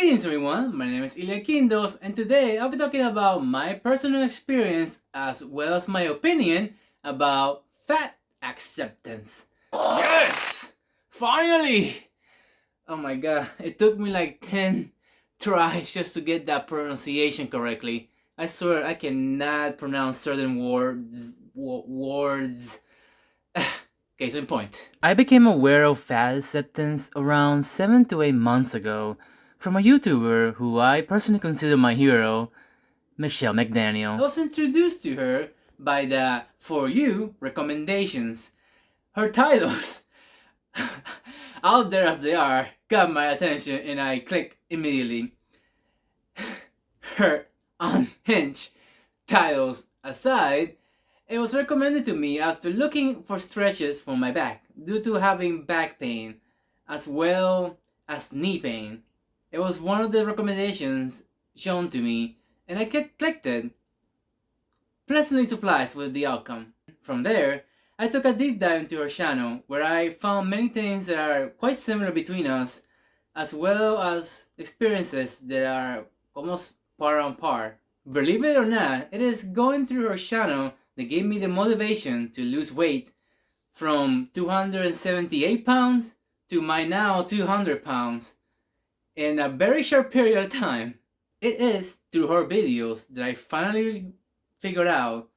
Greetings everyone, my name is Ilya Kindos and today I'll be talking about my personal experience as well as my opinion about fat acceptance. Yes! Finally! Oh my god, it took me like 10 tries just to get that pronunciation correctly. I swear I cannot pronounce certain words. Case in point. I became aware of fat acceptance around 7 to 8 months ago from a YouTuber who I personally consider my hero, MCdaniel. I was introduced to her by the For You recommendations. Her titles, out there as they are, got my attention and I clicked immediately. Her unhinged titles aside, it was recommended to me after looking for stretches for my back due to having back pain as well as knee pain. It was one of the recommendations shown to me and I clicked it, pleasantly surprised with the outcome. From there, I took a deep dive into her channel where I found many things that are quite similar between us as well as experiences that are almost par on par. Believe it or not, it is going through her channel that gave me the motivation to lose weight from 278 pounds to my now 200 pounds in a very short period of time. It is through her videos that I finally figured out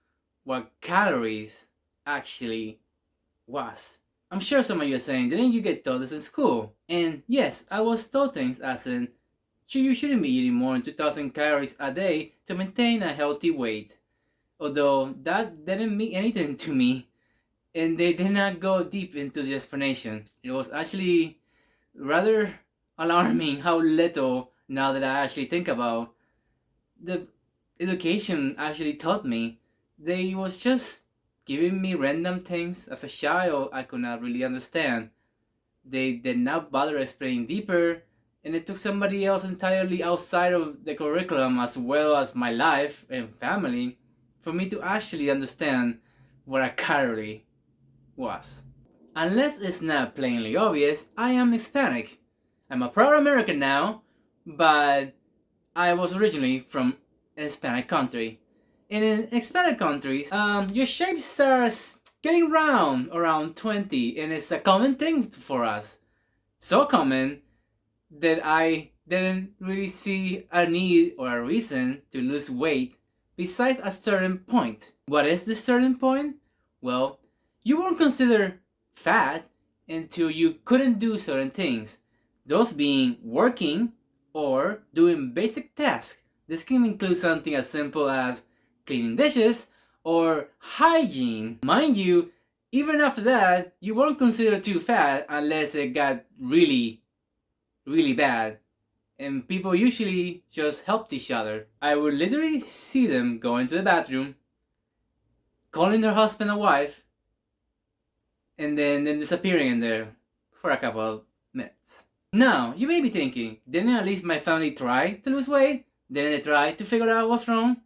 what calories actually was. I'm sure some of you are saying, didn't you get taught this in school? And yes, I was taught things as in, you shouldn't be eating more than 2,000 calories a day to maintain a healthy weight. Although that didn't mean anything to me, and they did not go deep into the explanation. It was actually rather alarming how little, now that I actually think about, the education actually taught me. They was just giving me random things as a child I could not really understand. They did not bother explaining deeper, and it took somebody else entirely outside of the curriculum as well as my life and family for me to actually understand what a calorie was. Unless it's not plainly obvious, I am Hispanic. I'm a proud American now, but I was originally from a Hispanic country. And in Hispanic countries, your shape starts getting round around 20, and it's a common thing for us. So common that I didn't really see a need or a reason to lose weight besides a certain point. What is this certain point? Well, you won't consider fat until you couldn't do certain things. Those being working or doing basic tasks. This can include something as simple as cleaning dishes or hygiene. Mind you, even after that, you won't consider too fat unless it got really bad. And people usually just helped each other. I would literally see them go into the bathroom, calling their husband or wife, and then them disappearing in there for a couple of minutes. Now, you may be thinking, didn't at least my family try to lose weight? Didn't they try to figure out what's wrong?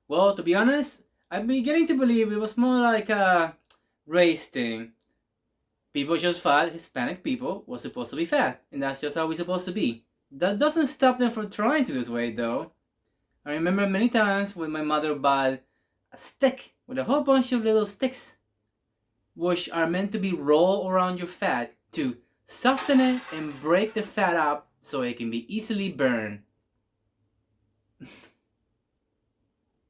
Well, to be honest, I'm beginning to believe it was more like a race thing. People just thought Hispanic people were supposed to be fat, and that's just how we're supposed to be. That doesn't stop them from trying to lose weight though. I remember many times when my mother bought a stick with a whole bunch of little sticks, which are meant to be rolled around your fat to soften it and break the fat up so it can be easily burned.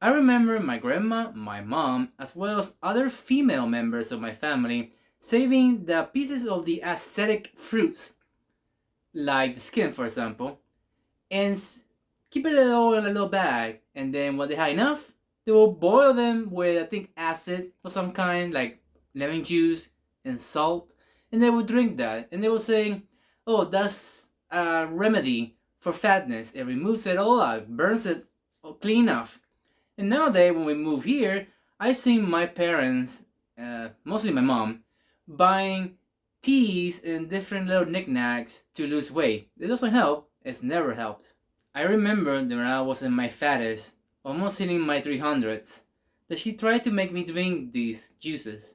I remember my grandma, my mom, as well as other female members of my family saving the pieces of the aesthetic fruits, like the skin for example, and keep it all in a little bag, and then when they had enough, they will boil them with, I think, acid of some kind, like lemon juice and salt, and they would drink that, and they were saying, oh, that's a remedy for fatness. It removes it all out, burns it clean off. And nowadays, when we move here, I've seen my parents, mostly my mom, buying teas and different little knickknacks to lose weight. It doesn't help. It's never helped. I remember that when I was in my fattest, almost hitting my 300s, that she tried to make me drink these juices.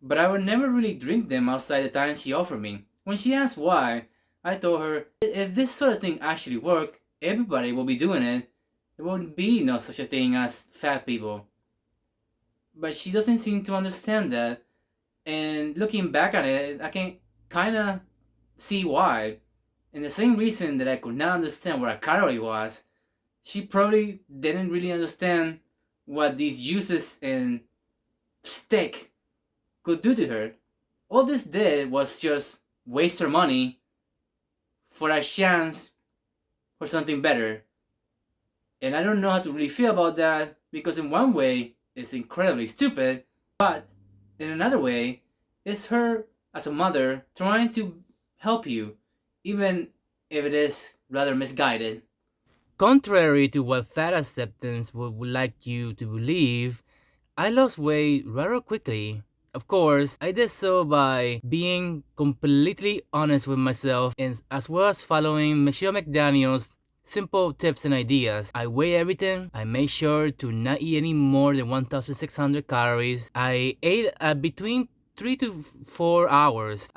But I would never really drink them outside the time she offered me. When she asked why, I told her, if this sort of thing actually worked, everybody will be doing it. There won't be no such a thing as fat people. But she doesn't seem to understand that. And looking back at it, I can kind of see why. And the same reason that I could not understand what a calorie was, she probably didn't really understand what these juices and steak could do to her. All this did was just waste her money for a chance for something better. And I don't know how to really feel about that, because in one way it's incredibly stupid, but in another way it's her as a mother trying to help you, even if it is rather misguided. Contrary to what fat acceptance would like you to believe, I lost weight rather quickly. Of course, I did so by being completely honest with myself, and as well as following McDaniel's simple tips and ideas. I weigh everything. I made sure to not eat any more than 1,600 calories. I ate between 3 to 4 hours.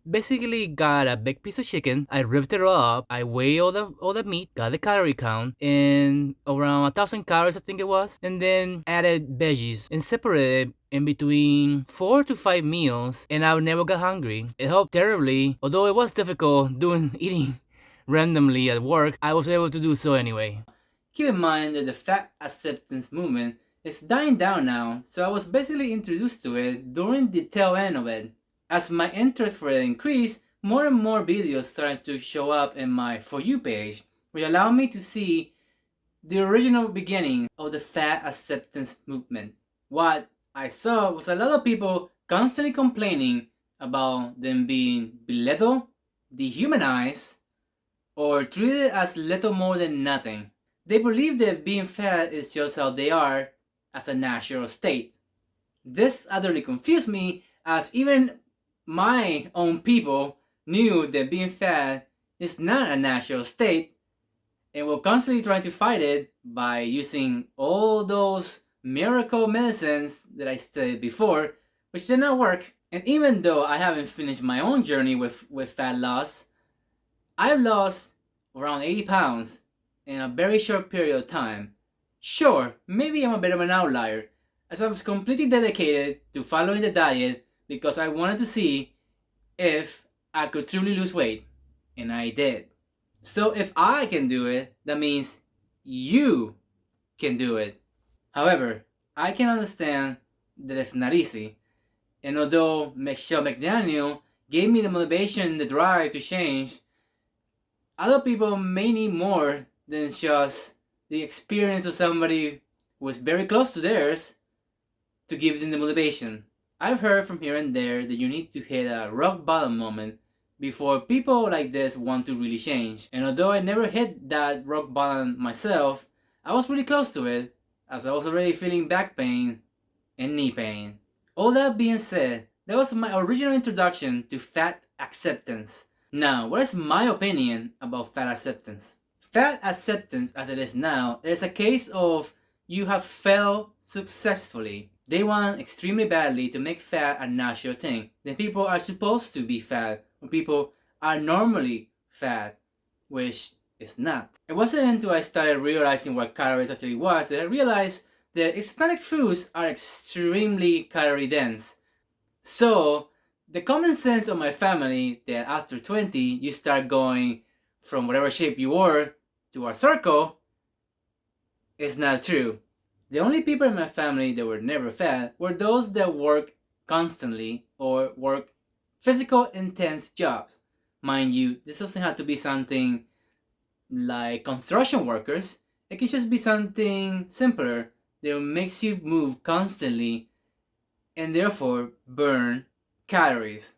Basically got a big piece of chicken. I ripped it up. I weighed all the meat, got the calorie count, and around 1,000 calories I think it was, and then added veggies and separated in between 4 to 5 meals, and I never got hungry. It helped terribly, although it was difficult eating randomly at work. I was able to do so anyway. Keep in mind that the fat acceptance movement is dying down now, so I was basically introduced to it during the tail end of it. As my interest for it increased, more and more videos started to show up in my For You page, which allowed me to see the original beginning of the fat acceptance movement. What I saw was a lot of people constantly complaining about them being belittled, dehumanized, or treated as little more than nothing. They believe that being fat is just how they are as a natural state. This utterly confused me, as even my own people knew that being fat is not a natural state, and were constantly trying to fight it by using all those miracle medicines that I studied before, which did not work. And even though I haven't finished my own journey with fat loss, I've lost around 80 pounds in a very short period of time. Sure, maybe I'm a bit of an outlier, as I was completely dedicated to following the diet because I wanted to see if I could truly lose weight, and I did. So if I can do it, that means you can do it. However, I can understand that it's not easy, and although McDaniel gave me the motivation and the drive to change, other people may need more than just the experience of somebody who is very close to theirs to give them the motivation. I've heard from here and there that you need to hit a rock bottom moment before people like this want to really change. And although I never hit that rock bottom myself, I was really close to it, as I was already feeling back pain and knee pain. All that being said, that was my original introduction to fat acceptance. Now, what is my opinion about fat acceptance? Fat acceptance, as it is now, is a case of you have failed successfully. They want extremely badly to make fat a natural thing. Then people are supposed to be fat, when people are normally fat, which is not. It wasn't until I started realizing what calories actually was that I realized that Hispanic foods are extremely calorie dense. So, the common sense of my family that after 20 you start going from whatever shape you were to a circle is not true. The only people in my family that were never fat were those that work constantly or work physical intense jobs. Mind you, this doesn't have to be something like construction workers. It can just be something simpler that makes you move constantly and therefore burn calories.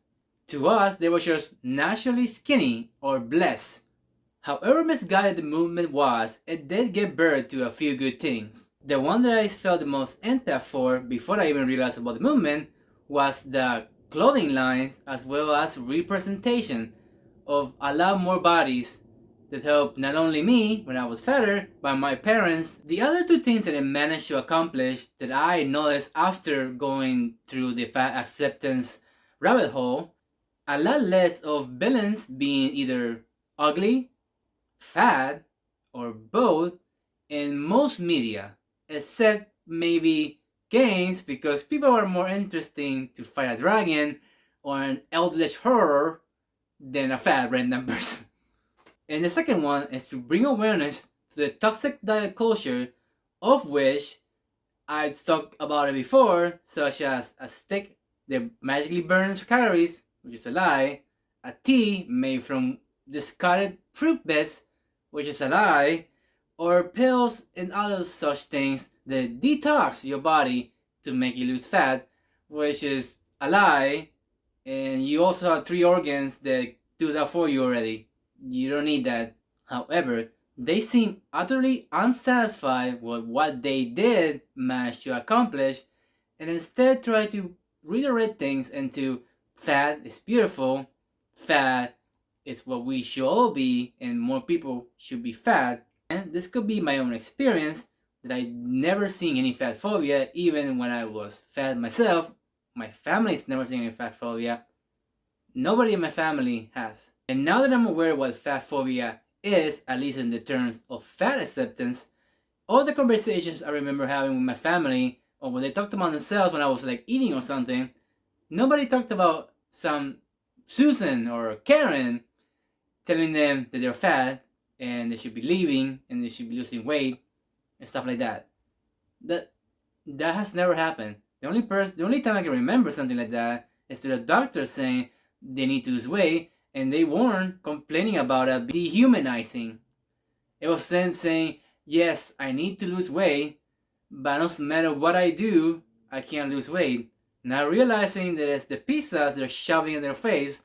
To us, they were just naturally skinny or blessed. However misguided the movement was, it did give birth to a few good things. The one that I felt the most empath for before I even realized about the movement was the clothing lines as well as representation of a lot more bodies that helped not only me when I was fatter, but my parents. The other two things that I managed to accomplish that I noticed after going through the fat acceptance rabbit hole, a lot less of villains being either ugly, fat, or both in most media, except maybe games because people are more interested to fight a dragon or an eldritch horror than a fat random person. And the second one is to bring awareness to the toxic diet culture, of which I've talked about it before, such as a stick that magically burns calories, which is a lie, a tea made from discarded fruit bits, which is a lie, or pills and other such things that detox your body to make you lose fat, which is a lie, and you also have three organs that do that for you already. You don't need that. However, they seem utterly unsatisfied with what they did manage to accomplish and instead try to redirect things into fat is beautiful, fat is what we should all be, and more people should be fat. And this could be my own experience that I never seen any fat phobia, even when I was fat myself. My family's never seen any fat phobia. Nobody in my family has. And now that I'm aware what fat phobia is, at least in the terms of fat acceptance, all the conversations I remember having with my family, or when they talked about themselves when I was like eating or something, nobody talked about some Susan or Karen telling them that they're fat and they should be leaving and they should be losing weight and stuff like that. That that has never happened. The only time I can remember something like that is to the doctor saying they need to lose weight, and they weren't complaining about it dehumanizing. It was them saying, "Yes, I need to lose weight, but no matter what I do, I can't lose weight." Not realizing that it's the pizzas they're shoving in their face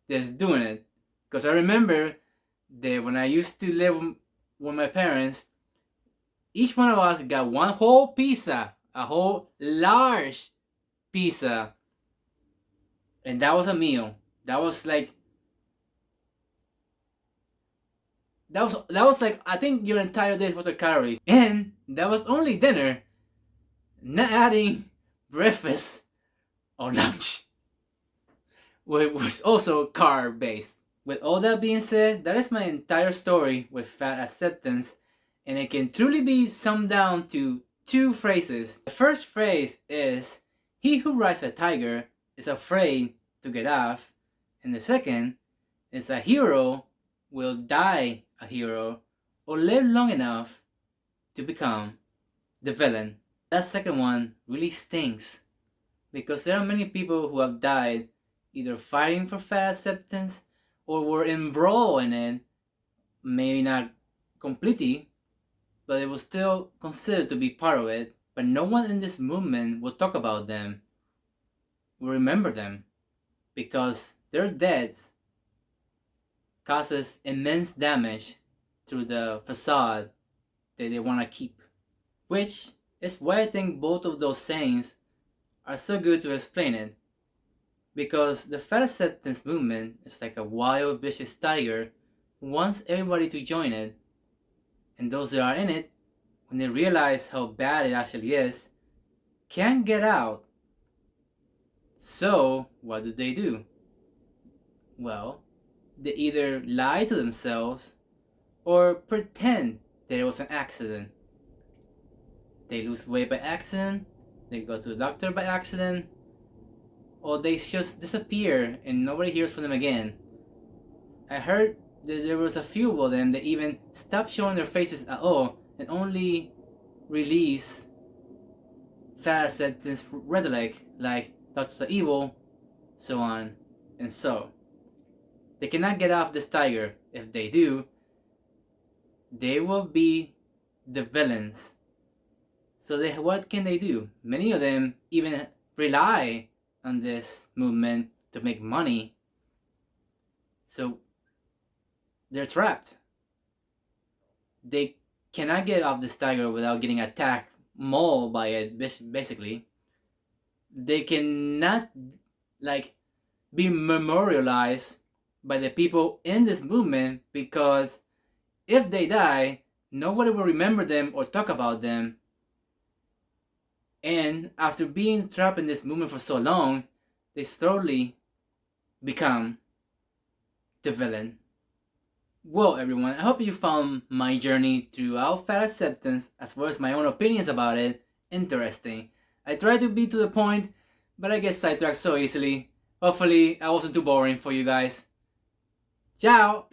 that's doing it. Because I remember that when I used to live with my parents, each one of us got one whole pizza, a whole large pizza, and that was a meal. That was like that was like I think your entire day's worth of calories, and that was only dinner, not adding breakfast or lunch, which was also carb based. With all that being said, that is my entire story with fat acceptance, and it can truly be summed down to two phrases. The first phrase is, "He who rides a tiger is afraid to get off," and the second is, "A hero will die a hero or live long enough to become the villain." That second one really stings because there are many people who have died either fighting for fat acceptance or were embroiled in it, maybe not completely, but it was still considered to be part of it. But no one in this movement will talk about them, will remember them, because their death causes immense damage through the facade that they want to keep. Which is why I think both of those sayings are so good to explain it. Because the fat acceptance movement is like a wild, vicious tiger who wants everybody to join it, and those that are in it, when they realize how bad it actually is, can't get out. So, what do? Well, they either lie to themselves or pretend that it was an accident. They lose weight by accident, they go to the doctor by accident, or they just disappear and nobody hears from them again. I heard that there was a few of them that even stopped showing their faces at all and only release fat acceptance rhetoric like doctors are evil, so on and so. They cannot get off this tiger. If they do, they will be the villains. So what can they do? Many of them even rely on this movement to make money. So they're trapped. They cannot get off this tiger without getting attacked, mauled by it, basically. They cannot like be memorialized by the people in this movement because if they die, nobody will remember them or talk about them. And after being trapped in this movement for so long, they slowly become the villain. Well, everyone, I hope you found my journey throughout fat acceptance, as well as my own opinions about it, interesting. I try to be to the point, but I get sidetracked so easily. Hopefully, I wasn't too boring for you guys. Ciao!